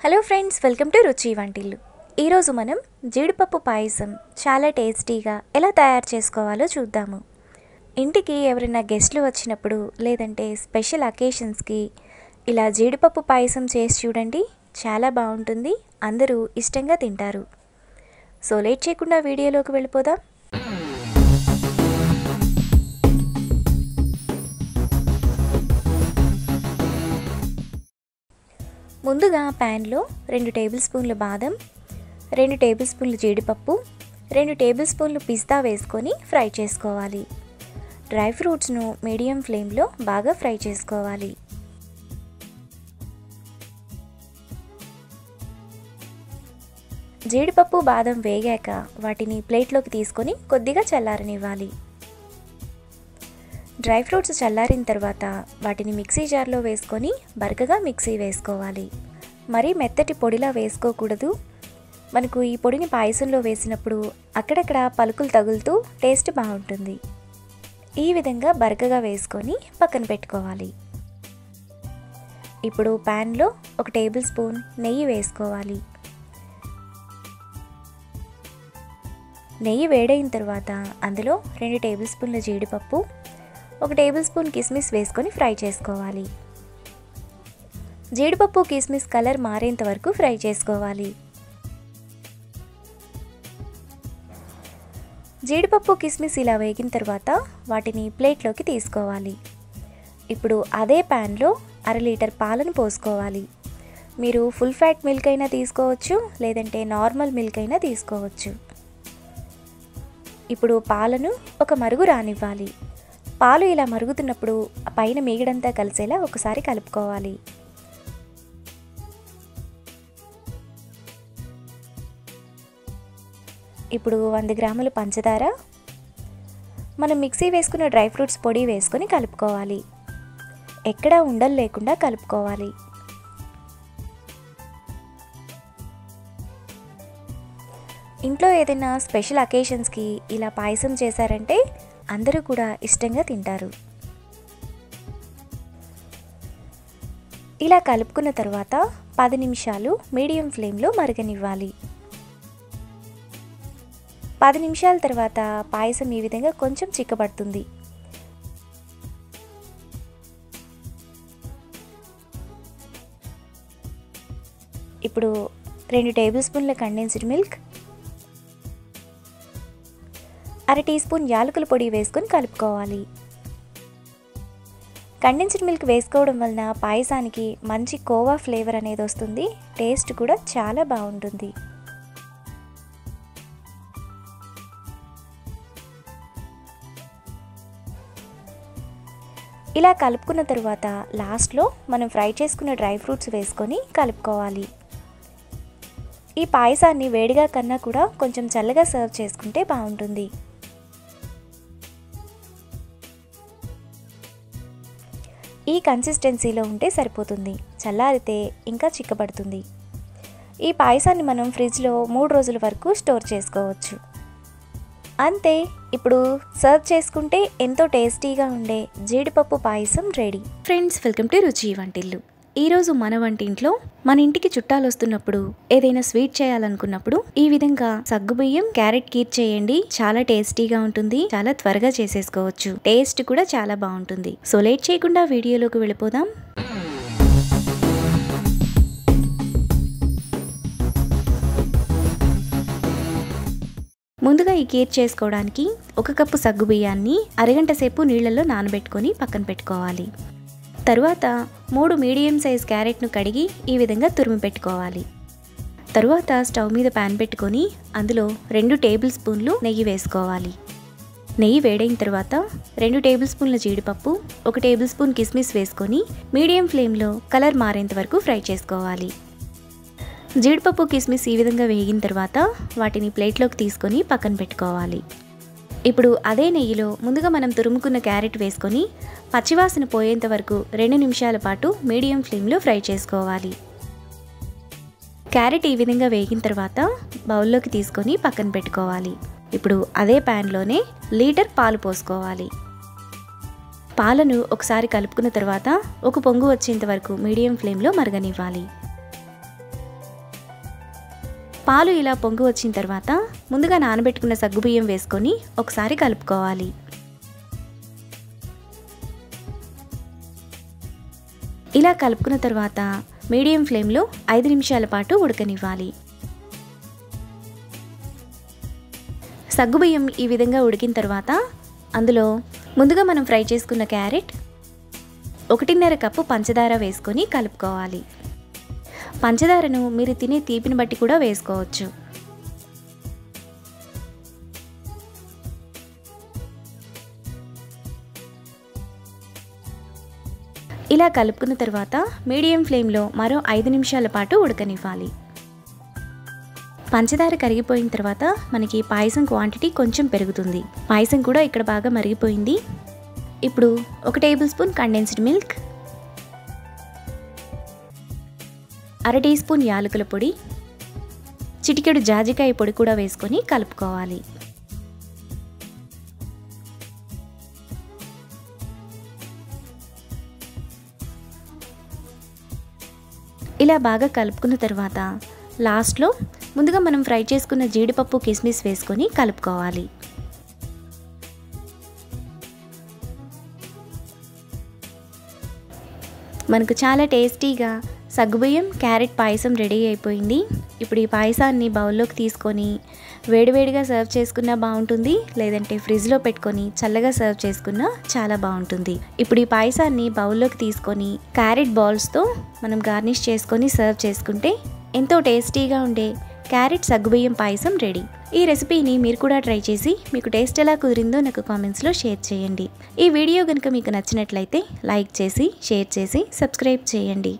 Hello friends, welcome to రుచి వంటిల్లు. ఈరోజు మనం జీడిపప్పు పాయసం చాలా టేస్టీగా ఎలా తయారు చేసుకోవాలో చూద్దాము. ఇంటికి ఎవరైనా గెస్ట్లు వచ్చినప్పుడు లేదంటే స్పెషల్ అకేషన్స్కి ఇలా జీడిపప్పు పాయసం చేసి చూడండి, చాలా బాగుంటుంది. అందరూ ఇష్టంగా తింటారు. సో లేట్ చేయకుండా వీడియోలోకి వెళ్ళిపోదాం. ముందుగా ప్యాన్లో 2 టేబుల్ స్పూన్ల బాదం, 2 టేబుల్ స్పూన్ల జీడిపప్పు, 2 టేబుల్ స్పూన్లు పిస్తా వేసుకొని ఫ్రై చేసుకోవాలి. డ్రై ఫ్రూట్స్ను మీడియం ఫ్లేమ్లో బాగా ఫ్రై చేసుకోవాలి. జీడిపప్పు బాదం వేగాక వాటిని ప్లేట్లోకి తీసుకొని కొద్దిగా చల్లారనివ్వాలి. డ్రై ఫ్రూట్స్ చల్లారిన తర్వాత వాటిని మిక్సీ జార్లో వేసుకొని బరకగా మిక్సీ వేసుకోవాలి. మరీ మెత్తటి పొడిలా వేసుకోకూడదు. మనకు ఈ పొడిని పాయసంలో వేసినప్పుడు అక్కడక్కడ పలుకులు తగులుతూ టేస్ట్ బాగుంటుంది. ఈ విధంగా బరకగా వేసుకొని పక్కన పెట్టుకోవాలి. ఇప్పుడు ప్యాన్లో 1 టేబుల్ స్పూన్ నెయ్యి వేసుకోవాలి. నెయ్యి వేడైన తర్వాత అందులో 2 టేబుల్ స్పూన్ల జీడిపప్పు, 1 టేబుల్ స్పూన్ కిస్మిస్ వేసుకొని ఫ్రై చేసుకోవాలి. జీడిపప్పు కిస్మిస్ కలర్ మారేంత వరకు ఫ్రై చేసుకోవాలి. జీడిపప్పు కిస్మిస్ ఇలా వేగిన తర్వాత వాటిని ప్లేట్లోకి తీసుకోవాలి. ఇప్పుడు అదే ప్యాన్లో 1/2 లీటర్ పాలను పోసుకోవాలి. మీరు ఫుల్ ఫ్యాట్ మిల్క్ అయినా తీసుకోవచ్చు, లేదంటే నార్మల్ మిల్క్ అయినా తీసుకోవచ్చు. ఇప్పుడు పాలను ఒక మరుగు రానివ్వాలి. పాలు ఇలా మరుగుతున్నప్పుడు పైన మీగడంతా కలిసేలా ఒకసారి కలుపుకోవాలి. ఇప్పుడు 100 గ్రాముల పంచదార, మనం మిక్సీ వేసుకున్న డ్రై ఫ్రూట్స్ పొడి వేసుకొని కలుపుకోవాలి. ఎక్కడా ఉండలు లేకుండా కలుపుకోవాలి. ఇంట్లో ఏదైనా స్పెషల్ అకేషన్స్కి ఇలా పాయసం చేశారంటే అందరూ కూడా ఇష్టంగా తింటారు. ఇలా కలుపుకున్న తర్వాత 10 నిమిషాలు మీడియం ఫ్లేమ్లో మరగనివ్వాలి. 10 నిమిషాల తర్వాత పాయసం ఈ విధంగా కొంచెం చిక్కబడుతుంది. ఇప్పుడు 2 టేబుల్ స్పూన్ల కండెన్స్డ్ మిల్క్, 1/2 టీ స్పూన్ యాలకుల పొడి వేసుకొని కలుపుకోవాలి. కండెన్స్డ్ మిల్క్ వేసుకోవడం వలన పాయసానికి మంచి కోవా ఫ్లేవర్ అనేది వస్తుంది. టేస్ట్ కూడా చాలా బాగుంటుంది. ఇలా కలుపుకున్న తర్వాత లాస్ట్లో మనం ఫ్రై చేసుకున్న డ్రై ఫ్రూట్స్ వేసుకొని కలుపుకోవాలి. ఈ పాయసాన్ని వేడిగా కన్నా కూడా కొంచెం చల్లగా సర్వ్ చేసుకుంటే బాగుంటుంది. ఈ కన్సిస్టెన్సీలో ఉంటే సరిపోతుంది. చల్లారితే ఇంకా చిక్కబడుతుంది. ఈ పాయసాన్ని మనం ఫ్రిడ్జ్లో 3 రోజుల వరకు స్టోర్ చేసుకోవచ్చు. అంతే, ఇప్పుడు సర్వ్ చేసుకుంటే ఎంతో టేస్టీగా ఉండే జీడిపప్పు పాయసం రెడీ. ఫ్రెండ్స్, వెల్కమ్ టు రుచి వంటిల్లు. ఈరోజు మన వంటింట్లో మన ఇంటికి చుట్టాలు వస్తున్నప్పుడు ఏదైనా స్వీట్ చేయాలనుకున్నప్పుడు ఈ విధంగా సగ్గుబియ్యం క్యారెట్ కీర్ చేయండి. చాలా టేస్టీగా ఉంటుంది. చాలా త్వరగా చేసేసుకోవచ్చు. టేస్ట్ కూడా చాలా బాగుంటుంది. సో లేట్ చేయకుండా వీడియోలోకి వెళ్ళిపోదాం. ముందుగా ఈ కీర్ చేసుకోవడానికి 1 కప్పు సగ్గుబియ్యాన్ని అరగంట సేపు నీళ్లలో నానబెట్టుకొని పక్కన పెట్టుకోవాలి. తరువాత 3 మీడియం సైజ్ క్యారెట్ను కడిగి ఈ విధంగా తురిమి పెట్టుకోవాలి. తరువాత స్టవ్ మీద ప్యాన్ పెట్టుకొని అందులో 2 టేబుల్ స్పూన్లు నెయ్యి వేసుకోవాలి. నెయ్యి వేడైన తర్వాత 2 టేబుల్ స్పూన్ల జీడిపప్పు, 1 టేబుల్ స్పూన్ కిస్మిస్ వేసుకొని మీడియం ఫ్లేమ్లో కలర్ మారేంత వరకు ఫ్రై చేసుకోవాలి. జీడిపప్పు కిస్మిస్ ఈ విధంగా వేగిన తర్వాత వాటిని ప్లేట్లోకి తీసుకొని పక్కన పెట్టుకోవాలి. ఇప్పుడు అదే నెయ్యిలో ముందుగా మనం తురుముకున్న క్యారెట్ వేసుకొని పచ్చివాసన పోయేంత వరకు 2 నిమిషాల పాటు మీడియం ఫ్లేమ్లో ఫ్రై చేసుకోవాలి. క్యారెట్ ఈ విధంగా వేగిన తర్వాత బౌల్లోకి తీసుకొని పక్కన పెట్టుకోవాలి. ఇప్పుడు అదే ప్యాన్లోనే 1 లీటర్ పాలు పోసుకోవాలి. పాలను ఒకసారి కలుపుకున్న తర్వాత ఒక పొంగు వచ్చేంత వరకు మీడియం ఫ్లేమ్లో మరగనివ్వాలి. పాలు ఇలా పొంగు వచ్చిన తర్వాత ముందుగా నానబెట్టుకున్న సగ్గుబియ్యం వేసుకొని ఒకసారి కలుపుకోవాలి. ఇలా కలుపుకున్న తర్వాత మీడియం ఫ్లేమ్లో 5 నిమిషాల పాటు ఉడకనివ్వాలి. సగ్గుబియ్యం ఈ విధంగా ఉడికిన తర్వాత అందులో ముందుగా మనం ఫ్రై చేసుకున్న క్యారెట్, 1.5 కప్పు పంచదార వేసుకొని కలుపుకోవాలి. పంచదారను మీరు తినే తీపిని బట్టి కూడా వేసుకోవచ్చు. ఇలా కలుపుకున్న తర్వాత మీడియం ఫ్లేమ్లో మరో 5 నిమిషాల పాటు ఉడకనివ్వాలి. పంచదార కరిగిపోయిన తర్వాత మనకి పాయసం క్వాంటిటీ కొంచెం పెరుగుతుంది. పాయసం కూడా ఇక్కడ బాగా మరిగిపోయింది. ఇప్పుడు 1 tablespoon condensed milk, 1/2 teaspoon యాలకుల పొడి, చిటికెడు జాజికాయ పొడి కూడా వేసుకొని కలుపుకోవాలి. ఇలా బాగా కలుపుకున్న తర్వాత లాస్ట్లో ముందుగా మనం ఫ్రై చేసుకున్న జీడిపప్పు, కిస్మిస్ వేసుకొని కలుపుకోవాలి. మనకు చాలా టేస్టీగా సగ్గుబియ్యం క్యారెట్ పాయసం రెడీ అయిపోయింది. ఇప్పుడు ఈ పాయసాన్ని బౌల్లోకి తీసుకొని వేడివేడిగా సర్వ్ చేసుకున్నా బాగుంటుంది, లేదంటే ఫ్రిడ్జ్లో పెట్టుకొని చల్లగా సర్వ్ చేసుకున్నా చాలా బాగుంటుంది. ఇప్పుడు ఈ పాయసాన్ని బౌల్లోకి తీసుకొని క్యారెట్ బాల్స్తో మనం గార్నిష్ చేసుకొని సర్వ్ చేసుకుంటే ఎంతో టేస్టీగా ఉండే క్యారెట్ సగ్గుబియ్యం పాయసం రెడీ. ఈ రెసిపీని మీరు కూడా ట్రై చేసి మీకు టేస్ట్ ఎలా కుదిరిందో నాకు కామెంట్స్లో షేర్ చేయండి. ఈ వీడియో కనుక మీకు నచ్చినట్లయితే లైక్ చేసి, షేర్ చేసి, సబ్స్క్రైబ్ చేయండి.